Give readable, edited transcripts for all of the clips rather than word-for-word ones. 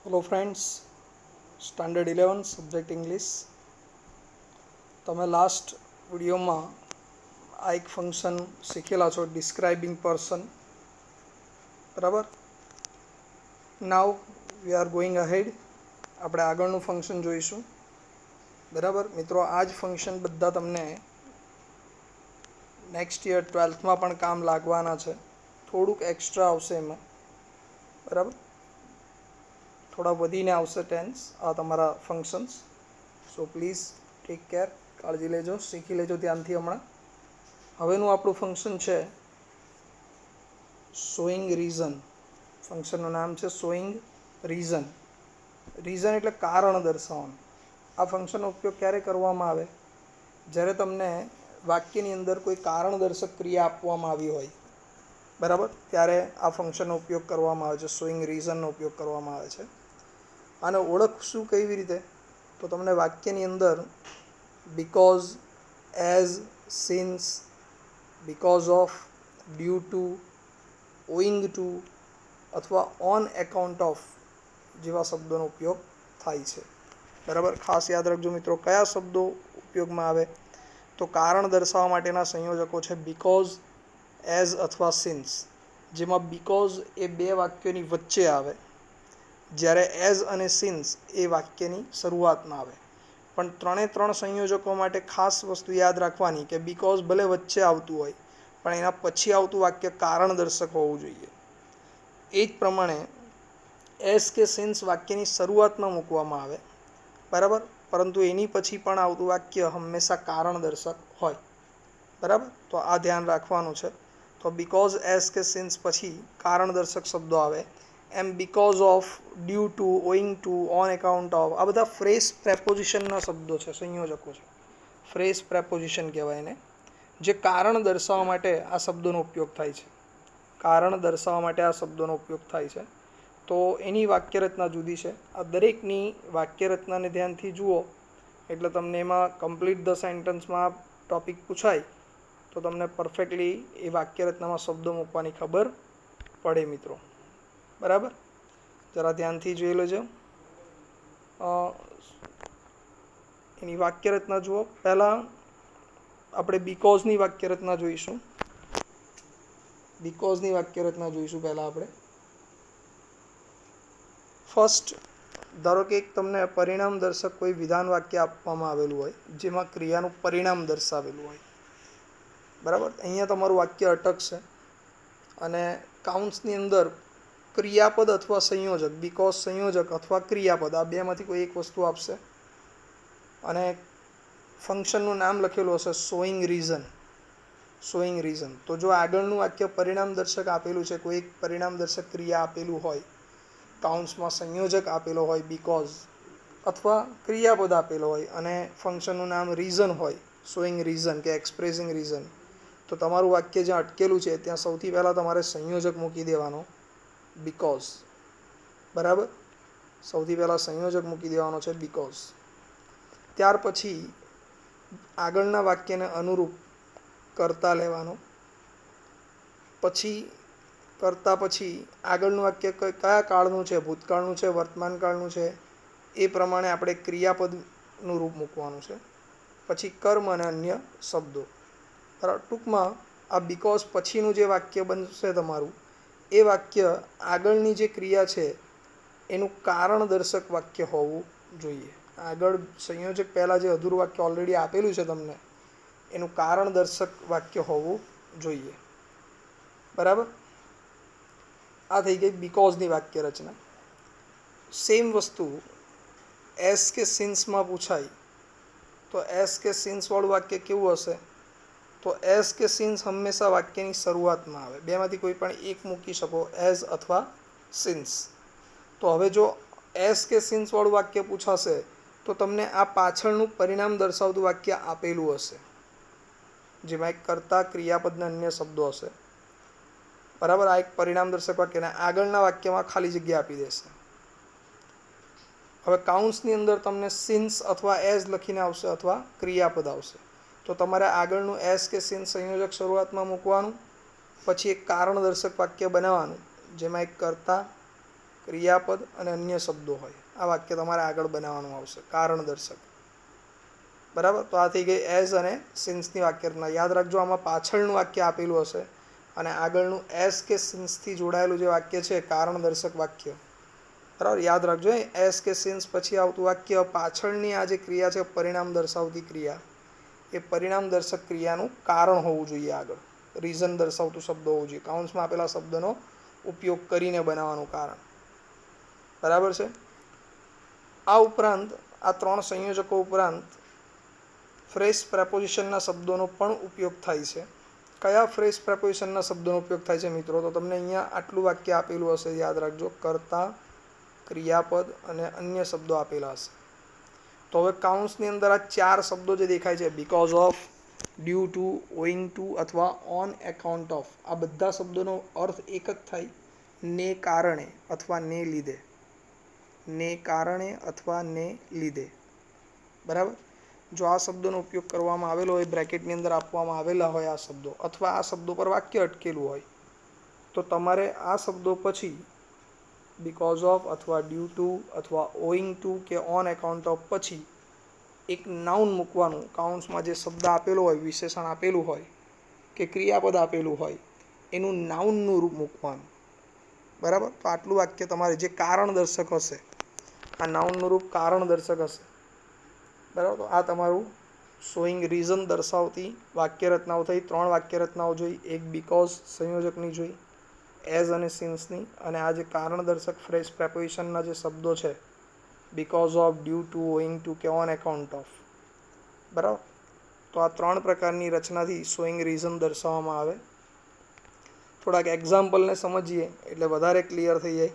Hello friends, standard 11 subject English. તમે last વિડીયોમાં આ એક ફંક્શન શીખેલા છો, ડિસ્ક્રાઇબિંગ પર્સન, બરાબર. નાવ વી આર ગોઈંગ અહેડ. આપણે આગળનું ફંક્શન જોઈશું, બરાબર મિત્રો. આ જ ફંક્શન બધા તમને નેક્સ્ટ યર 12થમાં પણ કામ લાગવાના છે. થોડુંક એક્સ્ટ્રા આવશે એમાં, બરાબર. થોડા વધીને આવશે ટેન્સ આ તમારા functions. So please take care, કાળજી લેજો, શીખી લેજો ધ્યાનથી. હમણાં હવેનું આપણું ફંક્શન છે શોઈંગ રીઝન. ફંક્શનનું નામ છે શોઈંગ રીઝન. રીઝન એટલે કારણ દર્શાવવાનું. આ ફંક્શનનો ઉપયોગ ક્યારે કરવામાં આવે? જ્યારે તમને વાક્યની અંદર કોઈ કારણદર્શક ક્રિયા આપવામાં આવી હોય, બરાબર, ત્યારે આ ફંક્શનનો ઉપયોગ કરવામાં આવે છે. શોઈંગ રીઝનનો ઉપયોગ કરવામાં આવે છે. આને ઓળખશું કેવી રીતે? તો તમને વાક્યની અંદર because, as, since, because of, due to, owing to અથવા ઓન એકાઉન્ટ ઓફ જેવા શબ્દોનો ઉપયોગ થાય છે, બરાબર. ખાસ યાદ રાખજો મિત્રો, કયા શબ્દો ઉપયોગમાં આવે? તો કારણ દર્શાવવા માટેના સંયોજકો છે બીકોઝ, એઝ અથવા સિન્સ. જેમાં બીકોઝ એ બે વાક્યોની વચ્ચે આવે, જ્યારે એઝ અને સિન્સ એ વાક્યની શરૂઆતમાં આવે. પણ ત્રણ સંયોજકો માટે ખાસ વસ્તુ યાદ રાખવાની કે બીકોઝ ભલે વચ્ચે આવતું હોય, પણ એના પછી આવતું વાક્ય કારણદર્શક હોવું જોઈએ. એ જ પ્રમાણે એઝ કે સિન્સ વાક્યની શરૂઆતમાં મૂકવામાં આવે, બરાબર, પરંતુ એની પછી પણ આવતું વાક્ય હંમેશા કારણદર્શક હોય, બરાબર. તો આ ધ્યાન રાખવાનું છે. તો બીકોઝ, એઝ કે સિન્સ પછી કારણદર્શક શબ્દો આવે. એમ because of, due to, owing to, on account of, આ બધા ફ્રેઝ પ્રેપોઝિશનના શબ્દો છે, સંયોજકો છે. ફ્રેઝ પ્રેપોઝિશન કહેવાય એને, જે કારણ દર્શાવવા માટે આ શબ્દોનો ઉપયોગ થાય છે. કારણ દર્શાવવા માટે આ શબ્દોનો ઉપયોગ થાય છે. તો એની વાક્યરચના જુદી છે. આ દરેકની વાક્યરચનાને ધ્યાનથી જુઓ એટલે તમને એમાં કમ્પ્લીટ ધ સેન્ટન્સમાં ટોપિક પૂછાય તો તમને પરફેક્ટલી એ વાક્યરચનામાં શબ્દો મૂકવાની ખબર પડે મિત્રો, બરાબર. જરા ધ્યાનથી જોઈ લેજો. એની વાક્યરચના જુઓ. પહેલાં આપણે બીકોઝની વાક્યરચના જોઈશું. બીકોઝની વાક્યરચના જોઈશું પહેલાં આપણે. ફર્સ્ટ, ધારો કે એક તમને પરિણામ દર્શક કોઈ વિધાન વાક્ય આપવામાં આવેલું હોય, જેમાં ક્રિયાનું પરિણામ દર્શાવેલું હોય, બરાબર. અહીંયા તમારું વાક્ય અટકશે અને કાઉન્ટ્સની અંદર ક્રિયાપદ અથવા સંયોજક, બીકોઝ સંયોજક અથવા ક્રિયાપદ, આ બેમાંથી કોઈ એક વસ્તુ આપશે અને ફંક્શનનું નામ લખેલું હશે શોઈંગ રીઝન. Showing reason. તો જો આગળનું વાક્ય પરિણામ દર્શક આપેલું છે, કોઈ એક પરિણામ દર્શક ક્રિયા આપેલું હોય, કાઉન્ટ્સમાં સંયોજક આપેલો હોય બીકોઝ, અથવા ક્રિયાપદ આપેલો હોય અને ફંક્શનનું નામ રીઝન હોય, શોઈંગ રીઝન કે એક્સપ્રેસિંગ રીઝન, તો તમારું વાક્ય જ્યાં અટકેલું છે ત્યાં સૌથી પહેલાં તમારે સંયોજક મૂકી દેવાનો, બીકોઝ, બરાબર. સૌથી પહેલાં સંયોજક મૂકી દેવાનો છે બીકોઝ. ત્યાર પછી આગળના વાક્યને અનુરૂપ કર્તા લેવાનો. પછી કરતા પછી આગળનું વાક્ય કયા કાળનું છે, ભૂતકાળનું છે, વર્તમાન કાળનું છે, એ પ્રમાણે આપણે ક્રિયાપદનું રૂપ મૂકવાનું છે. પછી કર્મ અને અન્ય શબ્દો, બરાબર. ટૂંકમાં આ બીકોઝ પછીનું જે વાક્ય બનશે તમારું, એ વાક્ય આગળની જે ક્રિયા છે એનું કારણદર્શક વાક્ય હોવું જોઈએ. આગળ સંયોજક પહેલાં જે અધૂરું વાક્ય ઓલરેડી આપેલું છે તમને, એનું કારણદર્શક વાક્ય હોવું જોઈએ, બરાબર. આ થઈ ગઈ બીકોઝની વાક્ય રચના. સેમ વસ્તુ એસ કે સિન્સમાં પૂછાય તો એસ કે સિન્સવાળું વાક્ય કેવું હશે? તો એસ કે સિન્સ હંમેશા વાક્યની શરૂઆતમાં આવે. બેમાંથી કોઈ પણ એક મૂકી શકો, એઝ અથવા સિન્સ. તો હવે જો એસ કે સિન્સવાળું વાક્ય પૂછાશે તો તમને આ પાછળનું પરિણામ દર્શાવતું વાક્ય આપેલું હશે, જેમાં એક કર્તા, ક્રિયાપદના અન્ય શબ્દો હશે, બરાબર. આ એક પરિણામ દર્શક વાક્યને આગળના વાક્યમાં ખાલી જગ્યા આપી દેશે. હવે કાઉન્ટ્સની અંદર તમને સિન્સ અથવા એઝ લખીને આવશે અથવા ક્રિયાપદ આવશે, તો તમારે આગળનું એસ કે સિન્સ સંયોજક શરૂઆતમાં મૂકવાનું. પછી એક કારણદર્શક વાક્ય બનાવવાનું, જેમાં એક કર્તા, ક્રિયાપદ અને અન્ય શબ્દો હોય આ વાક્ય તમારે આગળ બનાવવાનું આવશે કારણદર્શક. બરાબર. તો આ થઈ ગઈ એઝ અને સિન્સની વાક્ય રચના. યાદ રાખજો આમાં પાછળનું વાક્ય આપેલું હશે અને આગળનું એઝ કે સિન્સથી જોડાયેલું જે વાક્ય છે કારણદર્શક વાક્ય. બરાબર. યાદ રાખજો એઝ કે સિન્સ પછી આવતું વાક્ય પાછળની આ જે ક્રિયા છે પરિણામ દર્શાવતી ક્રિયા એ પરિણામ દર્શક ક્રિયાનું કારણ હોવું જોઈએ. આગળ રીઝન દર્શાવતું શબ્દ હોવું જોઈએ. કાઉન્સમાં આપેલા શબ્દનો ઉપયોગ કરીને બનાવવાનું કારણ. બરાબર છે. આ ઉપરાંત આ ત્રણ સંયોજકો ઉપરાંત ફ્રેશ પ્રેપોઝિશનના શબ્દોનો પણ ઉપયોગ થાય છે. કયા ફ્રેશ પ્રેપોઝિશનના શબ્દોનો ઉપયોગ થાય છે મિત્રો? તો તમને અહીંયા આટલું વાક્ય આપેલું હશે, યાદ રાખજો. કર્તા, ક્રિયાપદ અને અન્ય શબ્દો આપેલા હશે. તો હવે કાઉન્સની અંદર આ ચાર શબ્દો જે દેખાય છે because of, due to, owing to અથવા ઓન એકાઉન્ટ ઓફ, આ બધા શબ્દોનો અર્થ એક જ થાય, ને કારણે અથવા ને લીધે. ને કારણે અથવા ને લીધે. બરાબર. જો આ શબ્દોનો ઉપયોગ કરવામાં આવેલો હોય, બ્રેકેટની અંદર આપવામાં આવેલા હોય આ શબ્દો, અથવા આ શબ્દો પર વાક્ય અટકેલું હોય, તો તમારે આ શબ્દો પછી બીકોઝ ઓફ અથવા ડ્યુ ટુ અથવા ઓઈંગ ટુ કે ઓન એકાઉન્ટ ઓફ પછી એક નાઉન મૂકવાનું. કાઉન્સમાં જે શબ્દ આપેલો હોય, વિશેષણ આપેલું હોય કે ક્રિયાપદ આપેલું હોય એનું નાઉનનું રૂપ મૂકવાનું. બરાબર. તો આટલું વાક્ય તમારે જે કારણદર્શક હશે, આ નાઉનનું રૂપ કારણદર્શક હશે. બરાબર. તો આ તમારું શોઈંગ રીઝન દર્શાવતી વાક્ય રચનાઓ થઈ. ત્રણ વાક્ય રચનાઓ જોઈ. એક બીકોઝ સંયોજકની જોઈ, એઝ અને સિન્સની, અને આ જે કારણદર્શક ફ્રેશ પ્રેપોઝિશનના જે શબ્દો છે because of, due to, owing to કે ઓન એકાઉન્ટ ઓફ. બરાબર. તો આ ત્રણ પ્રકારની રચનાથી શોઈંગ રીઝન દર્શાવવામાં આવે. થોડાક એક્ઝામ્પલને સમજીએ એટલે વધારે ક્લિયર થઈ જાય.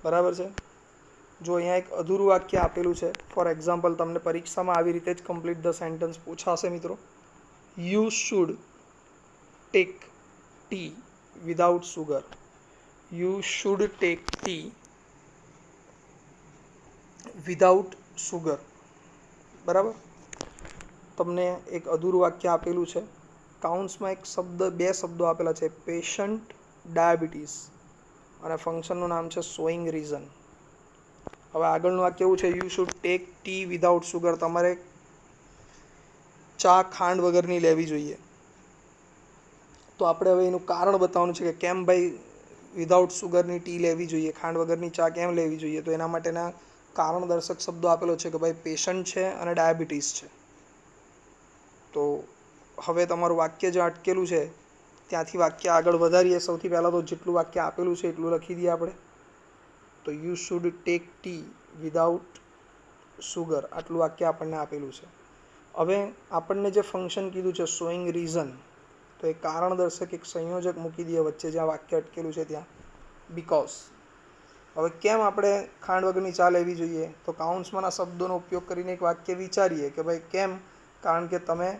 બરાબર છે. જો અહીંયા એક અધૂરું વાક્ય આપેલું છે, ફોર એક્ઝામ્પલ તમને પરીક્ષામાં આવી રીતે જ કમ્પ્લીટ ધ સેન્ટેન્સ પૂછાશે મિત્રો. You should take T without sugar. You should take T without sugar. બરાબર. તમને એક અધૂરું વાક્ય આપેલું છે. કાઉન્સમાં એક શબ્દ, બે શબ્દો આપેલા છે, પેશન્ટ, ડાયાબિટીસ, અને ફંક્શનનું નામ છે શોઈંગ રીઝન. હવે આગળનું વાક્ય કેવું છે? You should take T without sugar. તમારે ચા ખાંડ વગરની લેવી જોઈએ. તો આપણે હવે એનું કારણ બતાવવાનું છે કે કેમ ભાઈ વિધાઉટ સુગરની ટી લેવી જોઈએ, ખાંડ વગરની ચા કેમ લેવી જોઈએ. તો એના માટેના કારણદર્શક શબ્દો આપેલો છે કે ભાઈ પેશન્ટ છે અને ડાયાબિટીસ છે. તો હવે તમારું વાક્ય જે અટકેલું છે ત્યાંથી વાક્ય આગળ વધારીએ. સૌથી પહેલાં તો જેટલું વાક્ય આપેલું છે એટલું લખી દઈએ આપણે. તો you should take T without sugar, આટલું વાક્ય આપણને આપેલું છે. હવે આપણને જે ફંક્શન કીધું છે શોઈંગ રીઝન, તો એ કારણદર્શક એક સંયોજક મૂકી દઈએ વચ્ચે જ્યાં વાક્ય અટકેલું છે ત્યાં, બીકોઝ. હવે કેમ આપણે ખાંડ વગરની ચા લેવી જોઈએ? તો કાઉન્સમાંના શબ્દોનો ઉપયોગ કરીને એક વાક્ય વિચારીએ કે ભાઈ કેમ? કારણ કે તમે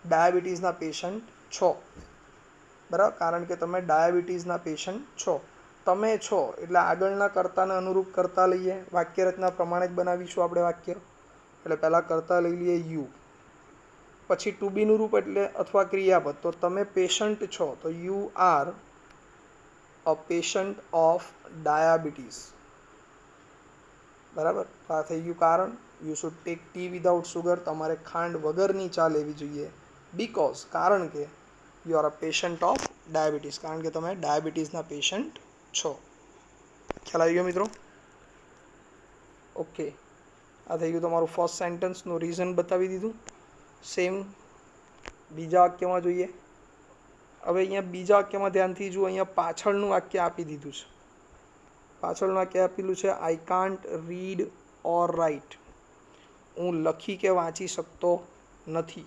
ડાયાબિટીસના પેશન્ટ છો. બરાબર. કારણ કે તમે ડાયાબિટીસના પેશન્ટ છો. તમે છો એટલે આગળના કર્તાને અનુરૂપ કર્તા લઈએ. વાક્ય રચના પ્રમાણે જ બનાવીશું આપણે વાક્ય. એટલે પહેલાં કર્તા લઈ લઈએ યુ, પછી ટુ બીનું રૂપ એટલે અથવા ક્રિયાપદ. તો તમે પેશન્ટ છો તો you are a patient of diabetes. બરાબર. તો આ થઈ ગયું કારણ. You should take T without sugar. તમારે ખાંડ વગરની ચા લેવી જોઈએ. બીકોઝ, કારણ કે you are a patient of diabetes, કારણ કે તમે ડાયાબિટીસના પેશન્ટ છો. ખ્યાલ આવી ગયો મિત્રો? ઓકે. આ થઈ ગયું તમારું ફર્સ્ટ સેન્ટેન્સનું રીઝન બતાવી દીધું. સેમ બીજા વાક્યમાં જોઈએ. હવે અહીંયા બીજા વાક્યમાં ધ્યાનથી જુઓ. અહીંયા પાછળનું વાક્ય આપી દીધું છે. પાછળનું વાક્ય આપેલું છે I can't read or write. હું લખી કે વાંચી શકતો નથી.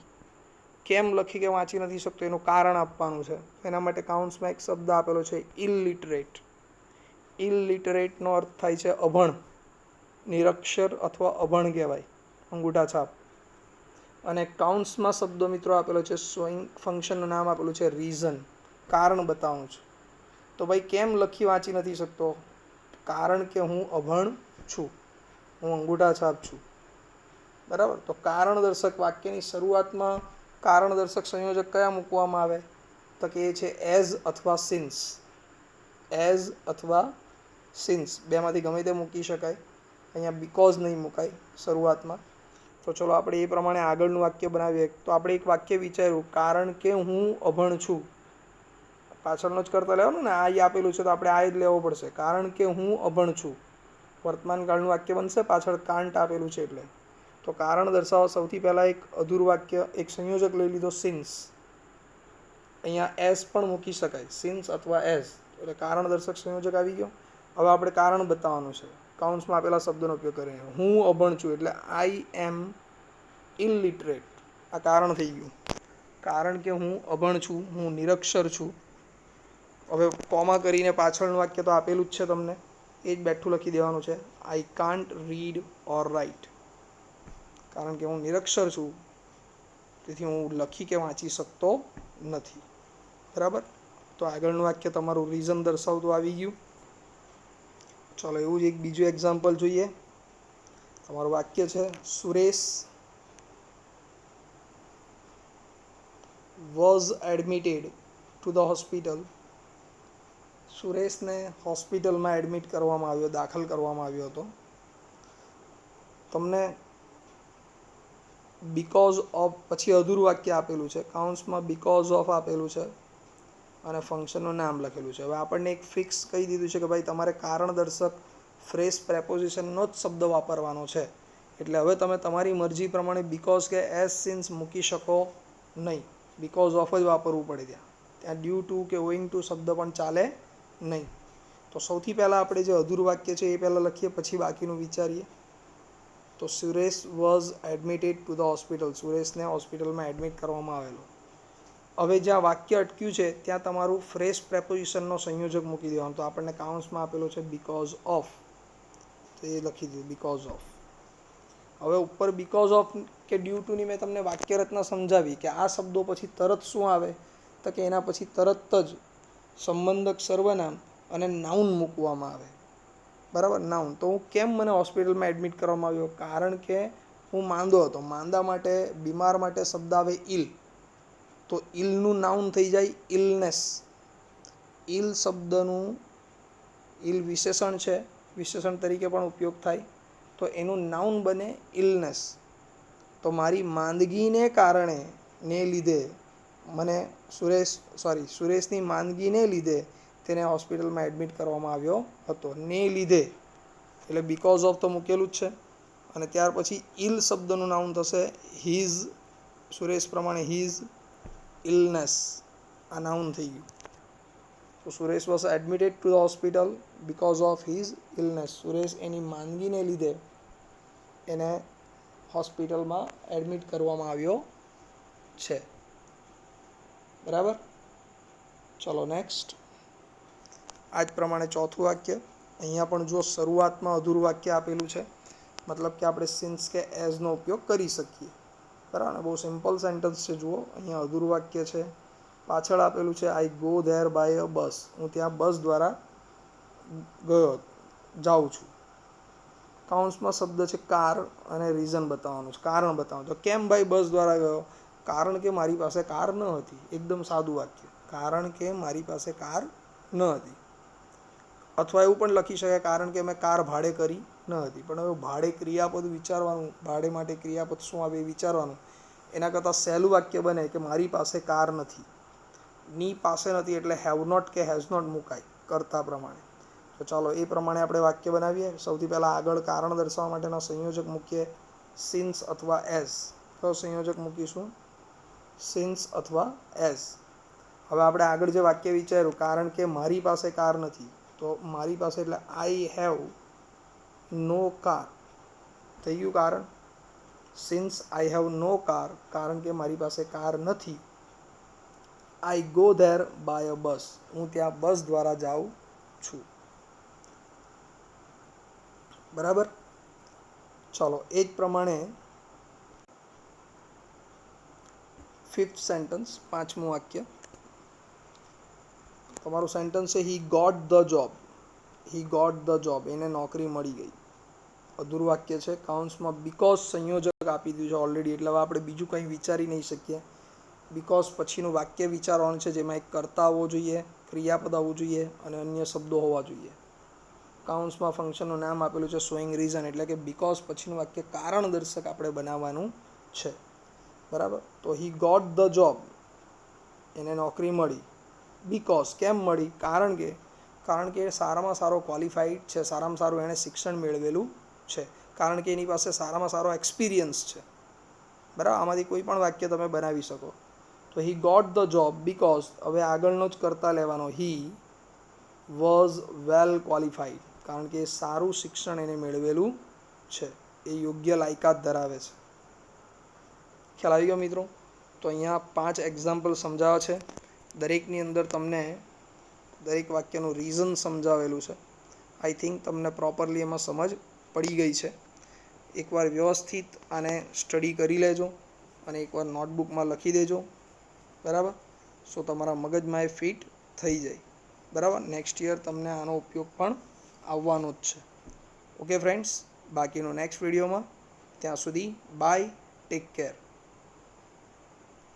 કેમ લખી કે વાંચી નથી શકતો એનું કારણ આપવાનું છે. એના માટે કાઉન્સમાં એક શબ્દ આપેલો છે ઇલિટરેટ. ઇલિટરેટનો અર્થ થાય છે અભણ, નિરક્ષર અથવા અભણ કહેવાય, અંગૂઠા છાપ. અને કાઉન્સમાં શબ્દો મિત્રો આપેલો છે શોઈંગ, ફંક્શનનું નામ આપેલું છે રીઝન, કારણ બતાવવાનું છે. તો ભાઈ કેમ લખી વાંચી નથી શકતો? કારણ કે હું અભણ છું, હું અંગૂઠા છાપ છું. બરાબર. તો કારણદર્શક વાક્યની શરૂઆતમાં કારણદર્શક સંયોજક કયા મૂકવામાં આવે? તો કે એ છે એઝ અથવા સિન્સ. એઝ અથવા સિન્સ, બેમાંથી ગમે તે મૂકી શકાય. અહીંયા બીકોઝ નહીં મુકાય શરૂઆતમાં. તો ચલો આપણે એ પ્રમાણે આગળનું વાક્ય બનાવીએ. તો આપણે એક વાક્ય વિચાર્યું, કારણ કે હું અભણ છું. પાછળનો જ કરતા લેવાનું ને, આ આપેલું છે તો આપણે આ જ લેવો પડશે. કારણ કે હું અભણ છું, વર્તમાન કાળનું વાક્ય બનશે, પાછળ કાંટ આપેલું છે એટલે. તો કારણ દર્શાવવા સૌથી પહેલાં એક અધૂરું વાક્ય, એક સંયોજક લઈ લીધો સિન્સ. અહીંયા એસ પણ મૂકી શકાય, સિન્સ અથવા એસ, એટલે કારણ દર્શક સંયોજક આવી ગયો. હવે આપણે કારણ બતાવવાનું છે, કાઉન્સમાં આપેલા શબ્દનો ઉપયોગ કરીને. હું અભણ છું એટલે આઈ એમ ઇલિટરેટ, આ કારણ થઈ ગયું. કારણ કે હું અભણ છું, હું નિરક્ષર છું. હવે કોમા કરીને પાછળનું વાક્ય તો આપેલું જ છે તમને, એ જ બેઠું લખી દેવાનું છે. I can't read or write, કારણ કે હું નિરક્ષર છું તેથી હું લખી કે વાંચી શકતો નથી. બરાબર. તો આગળનું વાક્ય તમારું રીઝન દર્શાવતું આવી ગયું. ચલો એવું જ એક બીજું એક્ઝામ્પલ જોઈએ. તમારું વાક્ય છે, Suresh was admitted to the hospital. સુરેશને હોસ્પિટલમાં એડમિટ કરવામાં આવ્યો, દાખલ કરવામાં આવ્યો હતો. તમને બીકોઝ ઓફ પછી અધૂરું વાક્ય આપેલું છે, કાઉન્સમાં બીકોઝ ઓફ આપેલું છે અને ફંક્શનનું નામ લખેલું છે. હવે આપણને એક ફિક્સ કહી દીધું છે કે ભાઈ તમારે કારણ દર્શક ફ્રેશ પ્રેપોઝિશનનો જ શબ્દ વાપરવાનો છે. એટલે હવે તમે તમારી મરજી પ્રમાણે બીકોઝ કે એઝ સિન્સ મૂકી શકો નહીં, બીકોઝ ઓફ જ વાપરવું પડે. ત્યાં ડ્યુ ટુ કે ઓઈંગ ટુ શબ્દ પણ ચાલે નહીં. તો સૌથી પહેલાં આપણે જે અધૂરું વાક્ય છે એ પહેલાં લખીએ, પછી બાકીનું વિચારીએ. તો Suresh was admitted to the hospital, સુરેશને હોસ્પિટલમાં એડમિટ કરવામાં આવેલો. હવે જ્યાં વાક્ય અટક્યું છે ત્યાં તમારું ફ્રેશ પ્રેપોઝિશનનો સંયોજક મૂકી દેવાનું. તો આપણને કાઉન્સમાં આપેલો છે બીકોઝ ઓફ, તો એ લખી દીધું બીકોઝ ઓફ. હવે ઉપર બીકોઝ ઓફ કે ડ્યુ ટુની મેં તમને વાક્ય રચના સમજાવી કે આ શબ્દો પછી તરત શું આવે, તો કે એના પછી તરત જ સંબંધક સર્વનામ અને નાઉન મૂકવામાં આવે. બરાબર, નાઉન. તો હું કેમ મને હોસ્પિટલમાં એડમિટ કરવામાં આવ્યો, કારણ કે હું માંદો હતો. માંદા માટે, બીમાર માટે શબ્દ આવે ઇલ, તો ઇલનું નાઉન થઈ જાય ઇલનેસ. ઇલ શબ્દનું, ઇલ વિશેષણ છે, વિશેષણ તરીકે પણ ઉપયોગ થાય, તો એનું નાઉન બને ઇલનેસ. તો મારી માંદગીને કારણે ને લીધે મને સુરેશની માંદગીને લીધે તેને હોસ્પિટલમાં એડમિટ કરવામાં આવ્યો હતો. ને લીધે એટલે બીકોઝ ઓફ તો મૂકેલું જ છે. અને ત્યાર પછી ઇલ શબ્દનું નાઉન થશે હીઝ, સુરેશ પ્રમાણે હીઝ ઇલનેસ, આ નાઉન થઈ ગયું. તો Suresh was admitted to the hospital because of his illness. Suresh એની માંદગીને લીધે એને હોસ્પિટલમાં એડમિટ કરવામાં આવ્યો છે. બરાબર. ચલો નેક્સ્ટ. આ જ પ્રમાણે ચોથું વાક્ય. અહીંયા પણ જો શરૂઆતમાં અધૂરું વાક્ય આપેલું છે, મતલબ કે આપણે સિન્સ કે એઝનો ઉપયોગ કરી શકીએ. બરાબર. બહુ સિમ્પલ સેન્ટન્સ છે. જુઓ અહીંયા અધૂરું વાક્ય છે, પાછળ આપેલું છે આઈ go there by a bus, હું ત્યાં બસ દ્વારા જાઉં છું. કાઉન્સમાં શબ્દ છે કાર અને રીઝન બતાવવાનું છે, કારણ બતાવવાનું. તો કેમ ભાઈ બસ દ્વારા ગયો, કારણ કે મારી પાસે કાર ન હતી. એકદમ સાદું વાક્ય, કારણ કે મારી પાસે કાર ન હતી. અથવા એવું પણ લખી શકાય કારણ કે મેં કાર ભાડે કરી ન હતી. પણ હવે ભાડે ક્રિયાપદ વિચારવાનું, ભાડે માટે ક્રિયાપદ શું આવે એ વિચારવાનું. એના કરતાં સહેલું વાક્ય બને કે મારી પાસે કાર નથી. ની પાસે નથી એટલે હેવ નોટ કે હેઝ નોટ મુકાય કરતા પ્રમાણે. તો ચાલો એ પ્રમાણે આપણે વાક્ય બનાવીએ. સૌથી પહેલાં આગળ કારણ દર્શાવવા માટેના સંયોજક મૂકીએ, સિન્સ અથવા એઝ. કયો સંયોજક મૂકીશું? સિન્સ અથવા એઝ. હવે આપણે આગળ જે વાક્ય વિચાર્યું, કારણ કે મારી પાસે કાર નથી, તો મારી પાસે એટલે આઈ હેવ નો કાર થઈ ગયું કારણ. Since I have no car, કારણ કે મારી પાસે કાર નથી. I go there by a bus, હું ત્યાં બસ દ્વારા જાઉં છું. બરાબર. ચાલો એ જ પ્રમાણે ફિફ્થ સેન્ટન્સ, પાંચમું વાક્ય. તમારું સેન્ટન્સ છે he got the job. He got the job, એને નોકરી મળી ગઈ. અધૂરું વાક્ય છે. કાઉન્સમાં બીકોઝ સંયોજક આપી દીધું છે ઓલરેડી, એટલે હવે આપણે બીજું કંઈ વિચારી નહીં શકીએ. બીકોઝ પછીનું વાક્ય વિચારવાનું છે, જેમાં એક કર્તા આવવો જોઈએ, ક્રિયાપદ આવવું જોઈએ અને અન્ય શબ્દો હોવા જોઈએ. કાઉન્સમાં ફંક્શનનું નામ આપેલું છે શોઈંગ રીઝન, એટલે કે બીકોઝ પછીનું વાક્ય કારણ દર્શક આપણે બનાવવાનું છે. બરાબર. તો હી ગોટ ધ જોબ, એને નોકરી મળી. બીકોઝ કેમ મળી? કારણ કે સારામાં સારો ક્વોલિફાઈડ છે, સારામાં સારું એણે શિક્ષણ મેળવેલું છે, કારણ કે એની પાસે સારામાં સારો એક્સપિરિયન્સ છે. બરાબર. આમાંથી કોઈ પણ વાક્ય તમે બનાવી શકો. તો he got the job because, હવે આગળનો જ કરતા લેવાનો, હી વોઝ વેલ ક્વોલિફાઈડ, કારણ કે સારું શિક્ષણ એને મેળવેલું છે, એ યોગ્ય લાયકાત ધરાવે છે. ખ્યાલ આવી ગયો મિત્રો? તો અહીંયા 5 એક્ઝામ્પલ સમજાવ્યા છે. દરેકની અંદર તમને દરેક વાક્યનું રીઝન સમજાવેલું છે. આઈ થિંક તમને પ્રોપરલી એમાં સમજ પડી ગઈ છે. એકવાર વ્યવસ્થિત આને સ્ટડી કરી લેજો અને એકવાર નોટબુકમાં લખી દેજો. બરાબર. સો તમારા મગજમાં એ ફિટ થઈ જાય. બરાબર. નેક્સ્ટ યર તમને આનો ઉપયોગ પણ આવવાનો જ છે. ઓકે ફ્રેન્ડ્સ, બાકીનું નેક્સ્ટ વિડીયોમાં. ત્યાં સુધી બાય, ટેક કેર.